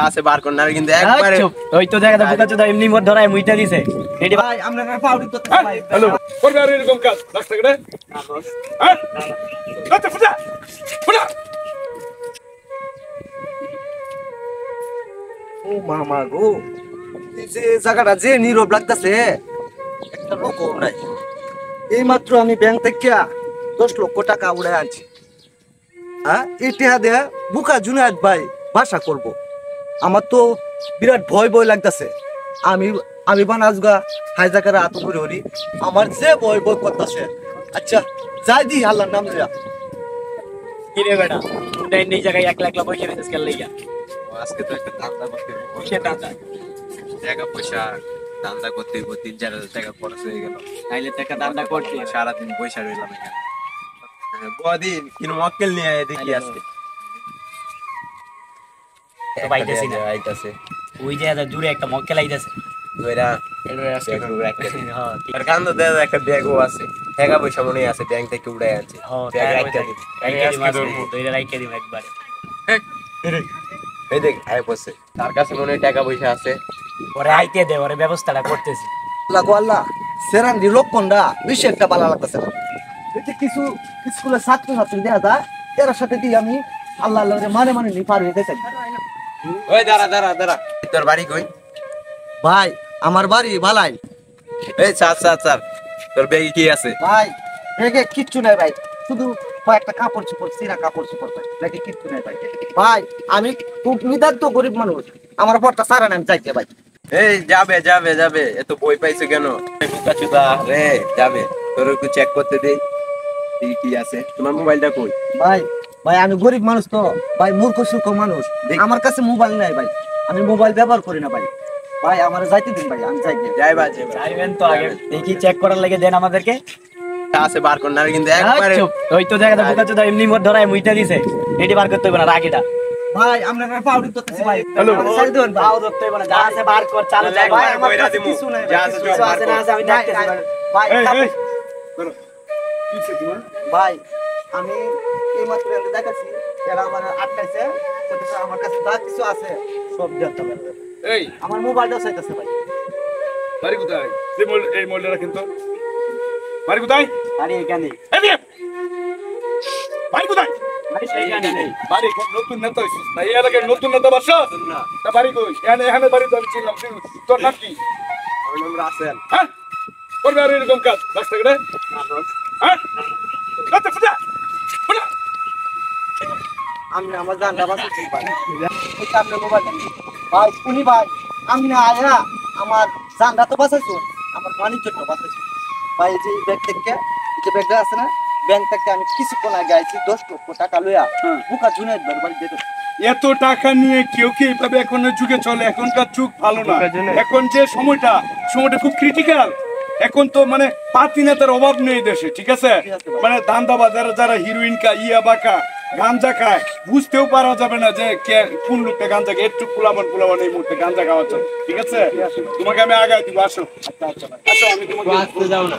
আছে বার কর না কিন্তু একবারে ওই তো দেখা বুকা চোদা এমনি মোর ধরায় মুইটা দিছে এডি ভাই আমরা পাউডি করতে ভাই হ্যালো করবে আর এরকম কাজ রাস্তা করে হ্যাঁ আচ্ছা ফুটা ফুটা ও মামা গো এই যে জায়গাটা যে নীরব লাগতেছে একটা লোক নাই এই মাত্র আমি ব্যাংক থেকে 10 লক্ষ টাকা উড়াই আনছি হ্যাঁ এই টাকা দিয়ে বুকা জুনায়েদ ভাই ভাষা করব আমার তো বিরাট ভয় ভয় লাগতেছে আমি আমি বানাজগা হাইজাকারে আত করে হরি আমার যে ভয় ভয় করতেছে আচ্ছা যাই দি আল্লাহর নাম লইয়া কি রে বেটা তুই এই জায়গায় 1 লাখ বইয়ে বিজনেস কর লইয়া আজকে তো একটা ধান্দা করতে হবে সে দাদা টাকা পয়সা ধান্দা করতে 3-4 টাকা খরচ হয়ে গেল তাইলে টাকা দাদা করতে সারাদিন পয়সা রইলাম এখানে বদিন কিনো মক্কেল নিয়ে দেখি আজকে তো বাইতেছি না আইতাছে ওই যে এত দূরে একটা মক্কেল আইতাছে ওইরা এটা আজকে হ্যাঁ আর কান্দ দেয় একটা ব্যাগও আছে টাকা পয়সা মনে আছে ব্যাংক থেকে উড়াই আনছে ব্যাগ রাখতে দিই দইরা রাইখা দিম একবারে এই দেখ আয় পড়ছে তার কাছে মনে হয় টাকা পয়সা আছে পরে আইতে দে ওরে ব্যবস্থাটা করতেছি আল্লাহ গো আল্লাহ সেরান দি লক্ষণটা বেশি একটা ভালো লাগতেছে না এতে কিছু স্কুলের ছাত্র ছাত্রী দেখা যায় এর সাথে দিয়ে আমি আল্লাহ আল্লাহ মানে মানে নি পার হইতে চাই ওই দাঁড়া দাঁড়া দাঁড়া তোর বাড়ি কই ভাই আমার বাড়ি ভালাই এই স্যার তোর ব্যাগে কি আছে ভাই ব্যাগে কিচ্ছু নাই ভাই শুধু কয়েকটা কাপড় চোপড় সিরা কাপড় চোপড় ব্যাগে কিচ্ছু নাই ভাই ভাই আমি খুব নিদান্ত গরিব মানুষ আমার পরটা সারা নাম চাইছে ভাই এই যাবে এত বই পাইছো কেন বুকা চুদা রে যাবে তোর একটু চেক করতে দেই কি আছে তোমার মোবাইলটা কই ভাই ভাই আমি গরিব মানুষ তো ভাই মূর্খ সূর্খ মানুষ আমার কাছে মোবাইল নাই ভাই আমি মোবাইল ব্যবহার করি না ভাই ভাই আমার যাইতে দিন ভাই আমি যাইতে যাইবেন তো আগে দেখি চেক করার লাগে দেন আমাদেরকে আছে বার কর না কিন্তু একবারে ওই তো দেখা বুকা চোদা এমনি মোর ধরায় মুইটা দিছে এডি বার করতে হবে না রাগিটা ভাই আমরা পাউডি করতেছি ভাই হ্যালো সাইড দেন ভাই পাও ধরতে হবে না যা আছে বার কর চালু ভাই, ভাই আমার কাছে কিছু নাই যা আছে কিছু আছে না আছে আমি দেখতেছি ভাই এই এই করো কিছে তোমার ভাই আমি এই মাত্র এনে দেখাচ্ছি এরা আমার আটকাইছে বলতেছে আমার কাছে যা কিছু আছে সব দিতে হবে এই আমার মোবাইলটা চাইতেছে ভাই বাড়ি কোথায় এই মোল্ডটা রাখেন তো বাড়ি কোথায় আরে এখানে এই দিয়ে বাড়ি কোথায় ভাই সেইখানে নেই বাড়ি কোন নতুন নেতা হইছিস না এই এলাকার নতুন নেতা বাসা না তা বাড়ি কই এখানে বাড়ি তো আমি চিনলাম তোর নাম কি আমার নাম রাসেল হ্যাঁ করবে আর এরকম কাজ রাস্তা করে হ্যাঁ আচ্ছা ফুটা ফুটা আমি আমার জানটা বাঁচাচ্ছি ভাই এই সামনে মোবাইল ভাই শুনি ভাই আমি না আয়া আমার জানটা তো বাঁচাইছো আমার বাণিজ্যটা বাঁচাইছো ভাই এই যে ব্যাগ থেকে এই যে ব্যাগটা আছে না ব্যাংক থেকে আমি কিছুক্ষণ আগে আইছি 10 লক্ষ টাকা লইয়া বুকা জুনায়েদ ভাই বাড়ি যেতে এত টাকা নিয়ে কেউ কি এইভাবে এখনের যুগে চলে এখনকার যুগ ভালো না এখন যে সময়টা খুব ক্রিটিক্যাল এখন তো মানে পাতি নেতার অভাব নেই দেশে ঠিক আছে মানে ধান্দাবাজার যারা হিরোইন ইয়াবাকা গাঞ্জা খায় বুঝতেও পারা যাবে না যে কোন লোকটা গাঞ্জা খায় একটু পোলাবান এই মুহূর্তে গাঞ্জা খাওয়ার জন্য ঠিক আছে তোমাকে আমি আগায় দিব আসো আচ্ছা আসো আমি তোমাকে আসতে যাও না